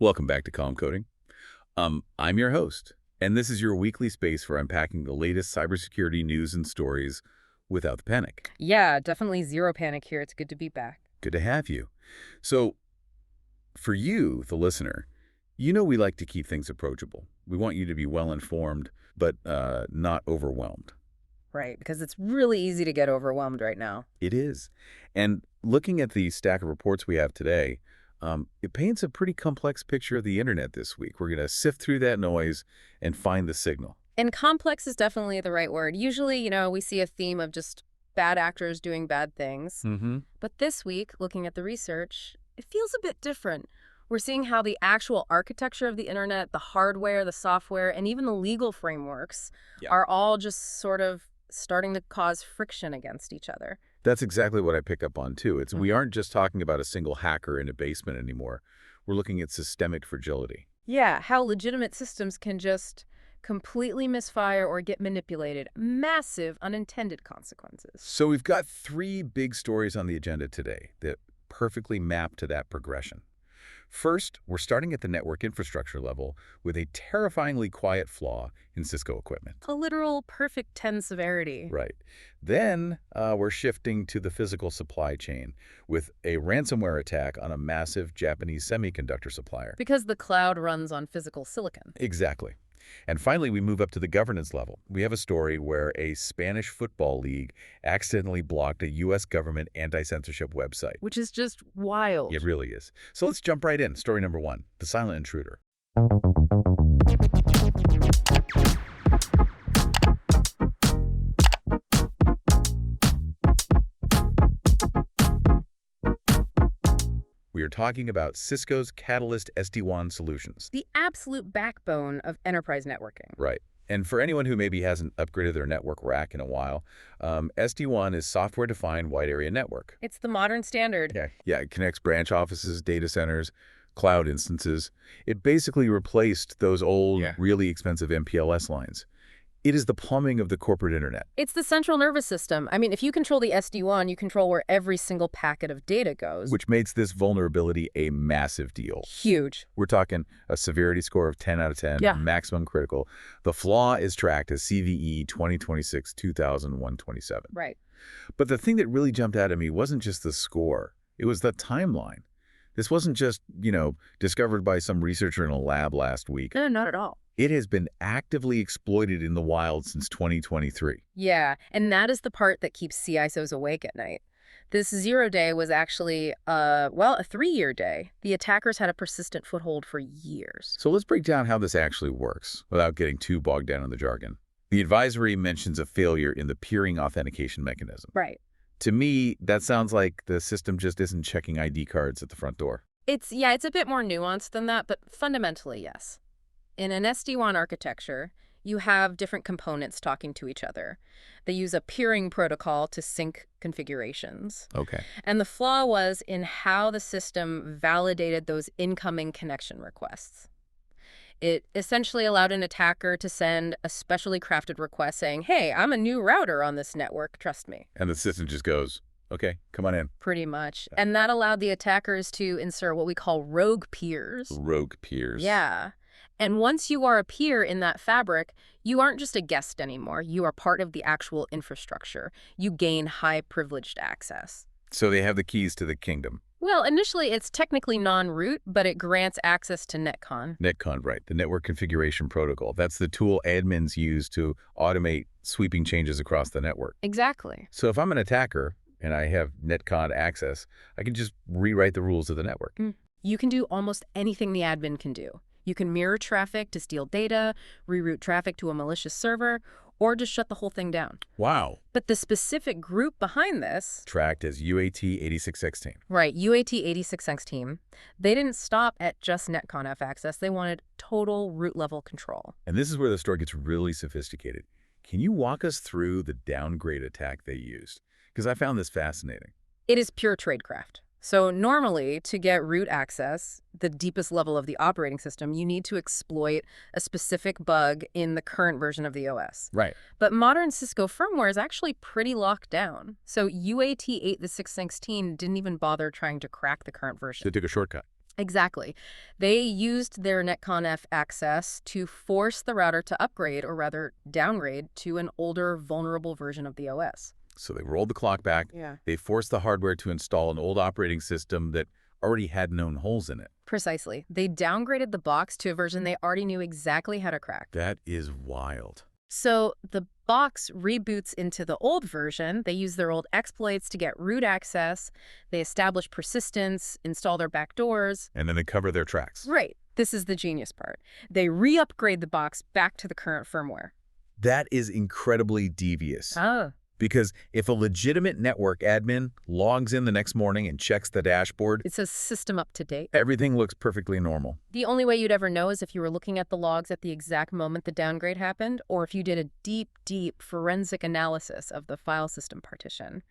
Welcome back to Calm Coding. I'm your host, and this is your weekly space for unpacking the latest cybersecurity news and stories without the panic. Yeah, definitely zero panic here. It's good to be back. Good to have you. So, for you, the listener, you know we like to keep things approachable. We want you to be well-informed, but not overwhelmed. Right, because it's really easy to get overwhelmed right now. It is. And looking at the stack of reports we have today, it paints a pretty complex picture of the internet this week. We're going to sift through that noise and find the signal. And complex is definitely the right word. Usually, we see a theme of just bad actors doing bad things. But this week, looking at the research, it feels a bit different. We're seeing how the actual architecture of the internet, the hardware, the software, and even the legal frameworks are all just sort of starting to cause friction against each other. That's exactly what I pick up on, too. We aren't just talking about a single hacker in a basement anymore. We're looking at systemic fragility. Yeah, how legitimate systems can just completely misfire or get manipulated. Massive unintended consequences. So we've got three big stories on the agenda today that perfectly map to that progression. First, we're starting at the network infrastructure level with a terrifyingly quiet flaw in Cisco equipment. A literal perfect 10 severity. Right. Then we're shifting to the physical supply chain with a ransomware attack on a massive Japanese semiconductor supplier. Because the cloud runs on physical silicon. Exactly. And finally, we move up to the governance level. We have a story where a Spanish football league accidentally blocked a U.S. government anti-censorship website. Which is just wild. It really is. So let's jump right in. Story number one, the silent intruder. We are talking about Cisco's Catalyst SD-WAN solutions. The absolute backbone of enterprise networking. Right. And for anyone who maybe hasn't upgraded their network rack in a while, SD-WAN is software-defined wide area network. It's the modern standard. Yeah, it connects branch offices, data centers, cloud instances. It basically replaced those old, really expensive MPLS lines. It is the plumbing of the corporate internet. It's the central nervous system. I mean, if you control the SD-WAN, you control where every single packet of data goes. Which makes this vulnerability a massive deal. Huge. We're talking a severity score of 10 out of 10, maximum critical. The flaw is tracked as CVE 2026-2001-27. Right. But the thing that really jumped out at me wasn't just the score. It was the timeline. This wasn't just, discovered by some researcher in a lab last week. No, not at all. It has been actively exploited in the wild since 2023. Yeah, and that is the part that keeps CISOs awake at night. This 0 day was actually, a 3-year day. The attackers had a persistent foothold for years. So let's break down how this actually works without getting too bogged down in the jargon. The advisory mentions a failure in the peering authentication mechanism. Right. To me, that sounds like the system just isn't checking ID cards at the front door. It's a bit more nuanced than that, but fundamentally, yes. In an SD-WAN architecture, you have different components talking to each other. They use a peering protocol to sync configurations. Okay. And the flaw was in how the system validated those incoming connection requests. It essentially allowed an attacker to send a specially crafted request saying, hey, I'm a new router on this network, trust me. And the system just goes, okay, come on in. Pretty much. And that allowed the attackers to insert what we call rogue peers. Rogue peers. Yeah. And once you are a peer in that fabric, you aren't just a guest anymore. You are part of the actual infrastructure. You gain high-privileged access. So they have the keys to the kingdom. Well, initially, it's technically non-root, but it grants access to NetCon. NetCon, right. The Network Configuration Protocol. That's the tool admins use to automate sweeping changes across the network. Exactly. So if I'm an attacker and I have NetCon access, I can just rewrite the rules of the network. You can do almost anything the admin can do. You can mirror traffic to steal data, reroute traffic to a malicious server, or just shut the whole thing down. Wow. But the specific group behind this, tracked as UAT86X team. Right, UAT86X team, they didn't stop at just NetConf access. They wanted total root-level control. And this is where the story gets really sophisticated. Can you walk us through the downgrade attack they used? Because I found this fascinating. It is pure tradecraft. So normally, to get root access, the deepest level of the operating system, you need to exploit a specific bug in the current version of the OS. Right. But modern Cisco firmware is actually pretty locked down. So UAT8616 didn't even bother trying to crack the current version. They took a shortcut. Exactly. They used their NetConf access to force the router to upgrade, or rather downgrade, to an older, vulnerable version of the OS. So they rolled the clock back. Yeah. They forced the hardware to install an old operating system that already had known holes in it. Precisely. They downgraded the box to a version they already knew exactly how to crack. That is wild. So the box reboots into the old version. They use their old exploits to get root access. They establish persistence, install their backdoors. And then they cover their tracks. Right. This is the genius part. They re-upgrade the box back to the current firmware. That is incredibly devious. Oh. Because if a legitimate network admin logs in the next morning and checks the dashboard, It says system up to date. everything looks perfectly normal. The only way you'd ever know is if you were looking at the logs at the exact moment the downgrade happened, or if you did a deep, deep forensic analysis of the file system partition.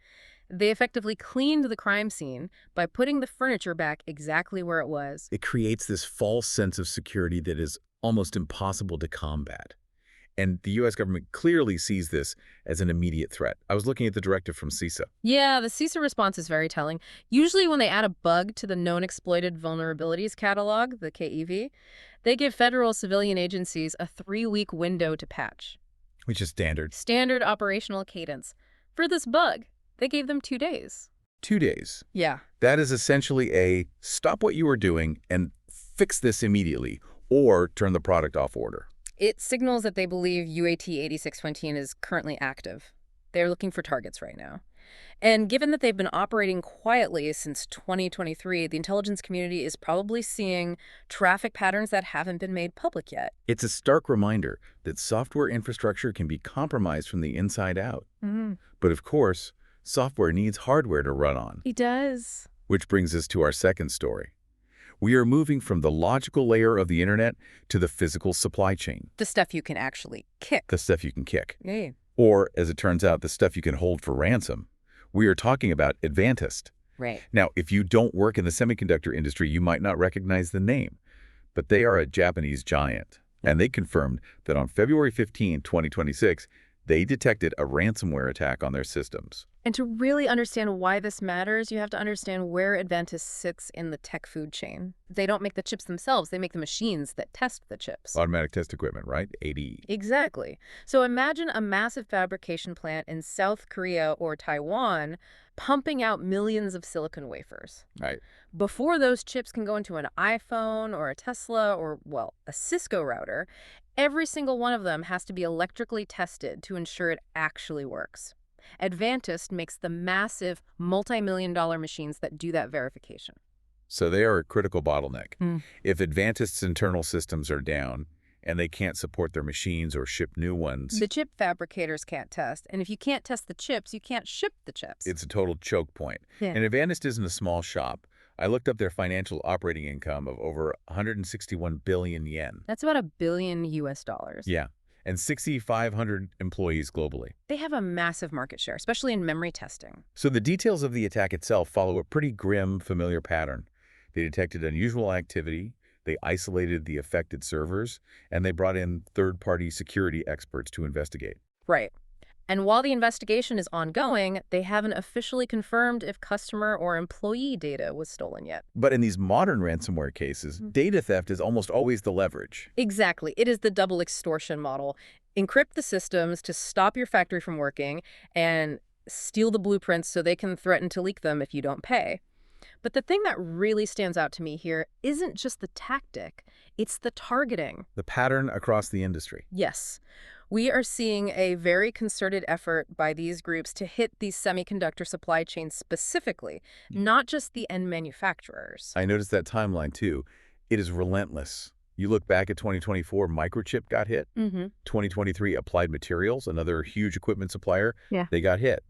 They effectively cleaned the crime scene by putting the furniture back exactly where it was. It creates this false sense of security that is almost impossible to combat. And the U.S. government clearly sees this as an immediate threat. I was looking at the directive from CISA. Yeah, the CISA response is very telling. Usually when they add a bug to the Known Exploited Vulnerabilities Catalog, the KEV, they give federal civilian agencies a 3-week window to patch. Which is standard. Standard operational cadence. For this bug, they gave them 2 days. 2 days. Yeah. That is essentially a stop what you are doing and fix this immediately, or turn the product off order. It signals that they believe UAT 8615 is currently active. They're looking for targets right now. And given that they've been operating quietly since 2023, the intelligence community is probably seeing traffic patterns that haven't been made public yet. It's a stark reminder that software infrastructure can be compromised from the inside out. But of course, software needs hardware to run on. It does. Which brings us to our second story. We are moving from the logical layer of the internet to the physical supply chain. The stuff you can actually kick. The stuff you can kick. Yeah. Or, as it turns out, the stuff you can hold for ransom. We are talking about Advantest. Right. Now, if you don't work in the semiconductor industry, you might not recognize the name. But they are a Japanese giant. And they confirmed that on February 15, 2026, they detected a ransomware attack on their systems. And to really understand why this matters, you have to understand where Advantest sits in the tech food chain. They don't make the chips themselves. They make the machines that test the chips. Automatic test equipment, right? ATE. Exactly. So imagine a massive fabrication plant in South Korea or Taiwan pumping out millions of silicon wafers. Right. Before those chips can go into an iPhone or a Tesla or, well, a Cisco router, every single one of them has to be electrically tested to ensure it actually works. Advantest makes the massive multi-million-dollar machines that do that verification. So they are a critical bottleneck. If Advantest's internal systems are down and they can't support their machines or ship new ones, The chip fabricators can't test, and if you can't test the chips, you can't ship the chips. it's a total choke point. Yeah. And Advantest isn't a small shop. I looked up their financial operating income of over 161 billion yen. That's about $1 billion US. Yeah. And 6,500 employees globally. They have a massive market share, especially in memory testing. So the details of the attack itself follow a pretty grim, familiar pattern. They detected unusual activity, they isolated the affected servers, and they brought in third-party security experts to investigate. Right. And while the investigation is ongoing, they haven't officially confirmed if customer or employee data was stolen yet. But in these modern ransomware cases, data theft is almost always the leverage. Exactly. It is the double extortion model. Encrypt the systems to stop your factory from working and steal the blueprints so they can threaten to leak them if you don't pay. But the thing that really stands out to me here isn't just the tactic, it's the targeting. The pattern across the industry. Yes. We are seeing a very concerted effort by these groups to hit these semiconductor supply chains specifically, not just the end manufacturers. I noticed that timeline too. It is relentless. You look back at 2024, Microchip got hit. 2023, Applied Materials, another huge equipment supplier, they got hit.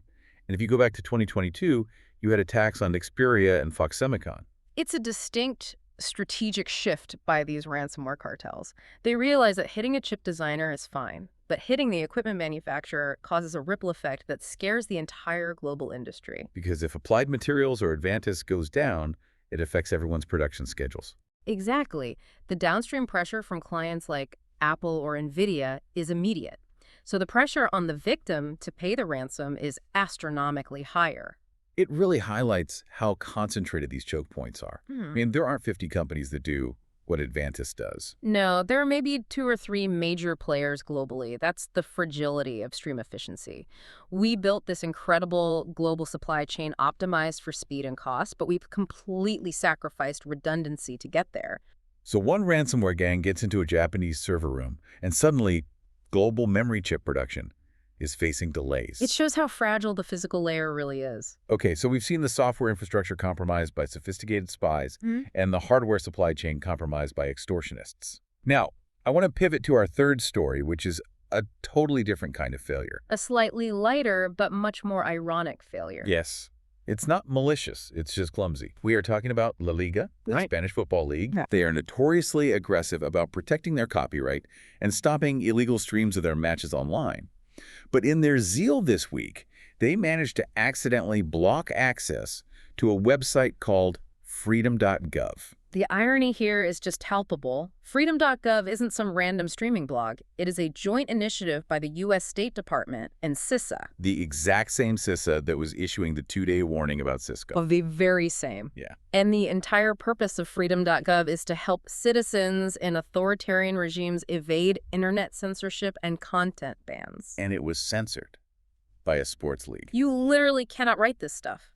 And if you go back to 2022, you had attacks on Xperia and Fox Semicon. It's a distinct strategic shift by these ransomware cartels. They realize that hitting a chip designer is fine, but hitting the equipment manufacturer causes a ripple effect that scares the entire global industry. Because if Applied Materials or Advantest goes down, it affects everyone's production schedules. Exactly. The downstream pressure from clients like Apple or NVIDIA is immediate. So the pressure on the victim to pay the ransom is astronomically higher. It really highlights how concentrated these choke points are. I mean, there aren't 50 companies that do what Advantest does. No, there are maybe 2 or 3 major players globally. That's the fragility of stream efficiency. We built this incredible global supply chain optimized for speed and cost, but we've completely sacrificed redundancy to get there. So one ransomware gang gets into a Japanese server room, and suddenly, global memory chip production is facing delays. It shows how fragile the physical layer really is. Okay, so we've seen the software infrastructure compromised by sophisticated spies and the hardware supply chain compromised by extortionists. Now, I want to pivot to our third story, which is a totally different kind of failure. A slightly lighter but much more ironic failure. Yes. It's not malicious, it's just clumsy. We are talking about LaLiga, the Right. Spanish football league. Yeah. They are notoriously aggressive about protecting their copyright and stopping illegal streams of their matches online. But in their zeal this week, they managed to accidentally block access to a website called Freedom.gov. The irony here is just palpable. Freedom.gov isn't some random streaming blog. It is a joint initiative by the U.S. State Department and CISA. The exact same CISA that was issuing the 2-day warning about Cisco. Of the very same. Yeah. And the entire purpose of Freedom.gov is to help citizens in authoritarian regimes evade internet censorship and content bans. And it was censored by a sports league. You literally cannot write this stuff.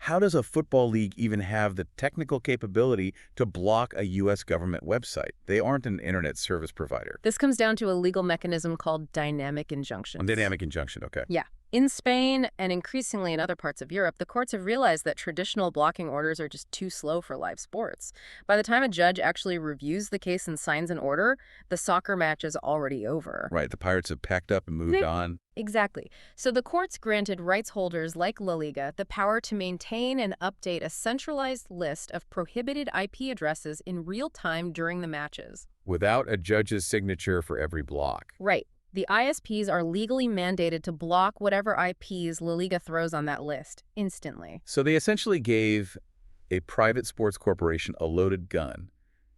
How does a football league even have the technical capability to block a U.S. government website? They aren't an internet service provider. This comes down to a legal mechanism called dynamic injunctions. Dynamic injunction, okay. Yeah. In Spain and increasingly in other parts of Europe, the courts have realized that traditional blocking orders are just too slow for live sports. By the time a judge actually reviews the case and signs an order, the soccer match is already over. Right, the Pirates have packed up and moved on. Exactly. So the courts granted rights holders like LaLiga the power to maintain and update a centralized list of prohibited IP addresses in real time during the matches. Without a judge's signature for every block. Right. The ISPs are legally mandated to block whatever IPs LaLiga throws on that list instantly. So they essentially gave a private sports corporation a loaded gun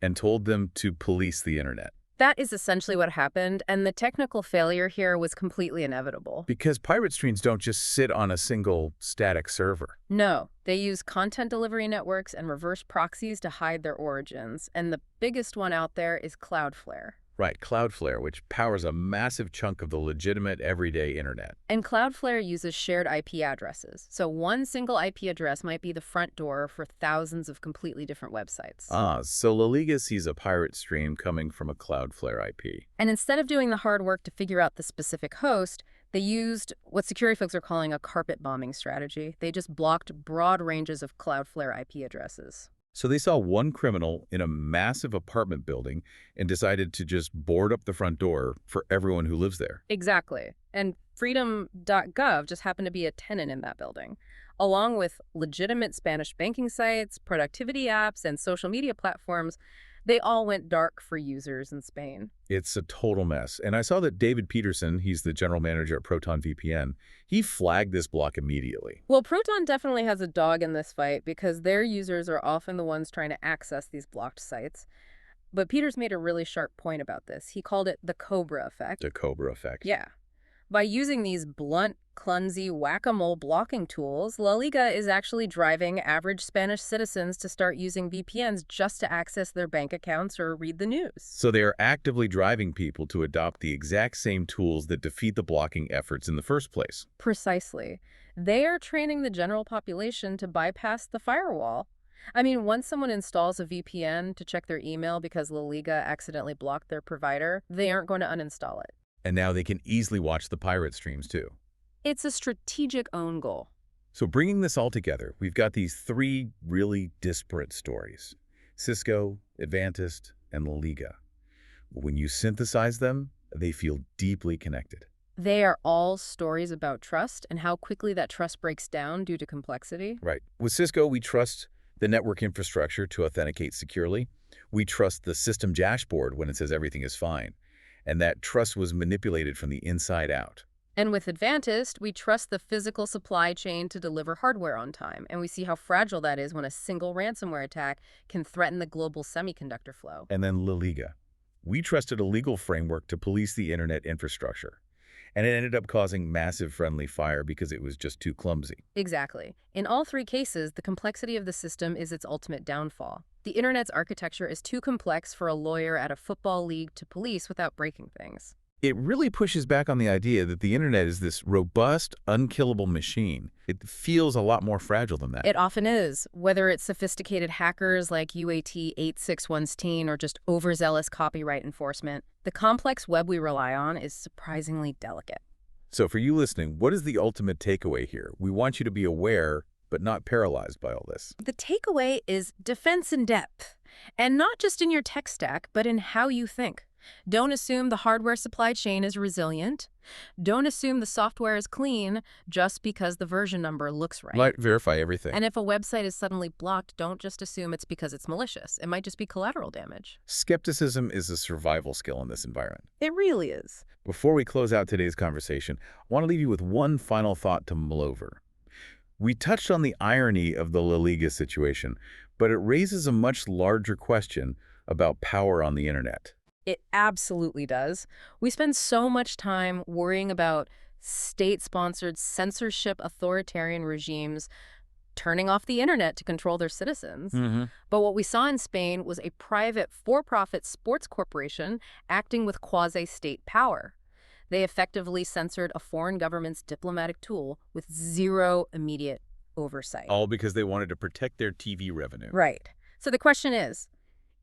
and told them to police the internet. That is essentially what happened, and the technical failure here was completely inevitable. Because pirate streams don't just sit on a single static server. No, they use content delivery networks and reverse proxies to hide their origins, and the biggest one out there is Cloudflare. Right, Cloudflare, which powers a massive chunk of the legitimate everyday internet. And Cloudflare uses shared IP addresses, so one single IP address might be the front door for thousands of completely different websites. So LaLiga sees a pirate stream coming from a Cloudflare IP. And instead of doing the hard work to figure out the specific host, they used what security folks are calling a carpet bombing strategy. They just blocked broad ranges of Cloudflare IP addresses. So they saw one criminal in a massive apartment building and decided to just board up the front door for everyone who lives there. Exactly. And Freedom.gov just happened to be a tenant in that building, along with legitimate Spanish banking sites, productivity apps, and social media platforms. They all went dark for users in Spain. It's a total mess. And I saw that David Peterson, he's the general manager at Proton VPN, he flagged this block immediately. Well, Proton definitely has a dog in this fight because their users are often the ones trying to access these blocked sites. But Peters made a really sharp point about this. He called it the Cobra effect. The Cobra effect. Yeah. By using these blunt, clumsy, whack-a-mole blocking tools, LaLiga is actually driving average Spanish citizens to start using VPNs just to access their bank accounts or read the news. So they are actively driving people to adopt the exact same tools that defeat the blocking efforts in the first place. Precisely. They are training the general population to bypass the firewall. I mean, once someone installs a VPN to check their email because LaLiga accidentally blocked their provider, they aren't going to uninstall it. And now they can easily watch the pirate streams too. It's a strategic own goal. So bringing this all together, we've got these three really disparate stories. Cisco, Advantest, and LaLiga. When you synthesize them, they feel deeply connected. They are all stories about trust and how quickly that trust breaks down due to complexity. Right. With Cisco, we trust the network infrastructure to authenticate securely. We trust the system dashboard when it says everything is fine. And that trust was manipulated from the inside out. And with Advantest, we trust the physical supply chain to deliver hardware on time, and we see how fragile that is when a single ransomware attack can threaten the global semiconductor flow. And then LaLiga. We trusted a legal framework to police the internet infrastructure. And it ended up causing massive friendly fire because it was just too clumsy. Exactly. In all three cases, the complexity of the system is its ultimate downfall. The Internet's architecture is too complex for a lawyer at a football league to police without breaking things. It really pushes back on the idea that the internet is this robust, unkillable machine. It feels a lot more fragile than that. It often is, whether it's sophisticated hackers like UAT861 or just overzealous copyright enforcement. The complex web we rely on is surprisingly delicate. So for you listening, what is the ultimate takeaway here? We want you to be aware, but not paralyzed by all this. The takeaway is defense in depth, and not just in your tech stack, but in how you think. Don't assume the hardware supply chain is resilient. Don't assume the software is clean just because the version number looks right. Verify everything. And if a website is suddenly blocked, don't just assume it's because it's malicious. It might just be collateral damage. Skepticism is a survival skill in this environment. It really is. Before we close out today's conversation, I want to leave you with one final thought to mull over. We touched on the irony of the LaLiga situation, but it raises a much larger question about power on the internet. It absolutely does. We spend so much time worrying about state-sponsored censorship authoritarian regimes turning off the internet to control their citizens. But what we saw in Spain was a private for-profit sports corporation acting with quasi-state power. They effectively censored a foreign government's diplomatic tool with zero immediate oversight. All because they wanted to protect their TV revenue. Right. So the question is,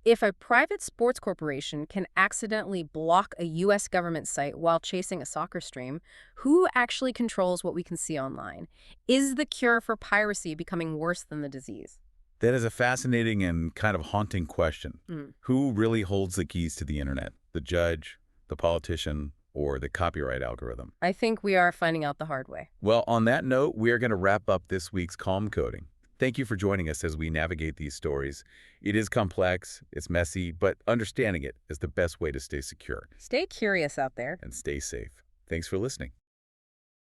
if a private sports corporation can accidentally block a U.S. government site while chasing a soccer stream, who actually controls what we can see online? Is the cure for piracy becoming worse than the disease? That is a fascinating and kind of haunting question. Who really holds the keys to the internet? The judge, the politician, or the copyright algorithm? I think we are finding out the hard way. Well, on that note, we are going to wrap up this week's Calm Coding. Thank you for joining us as we navigate these stories. It is complex, it's messy, but understanding it is the best way to stay secure. Stay curious out there. And stay safe. Thanks for listening.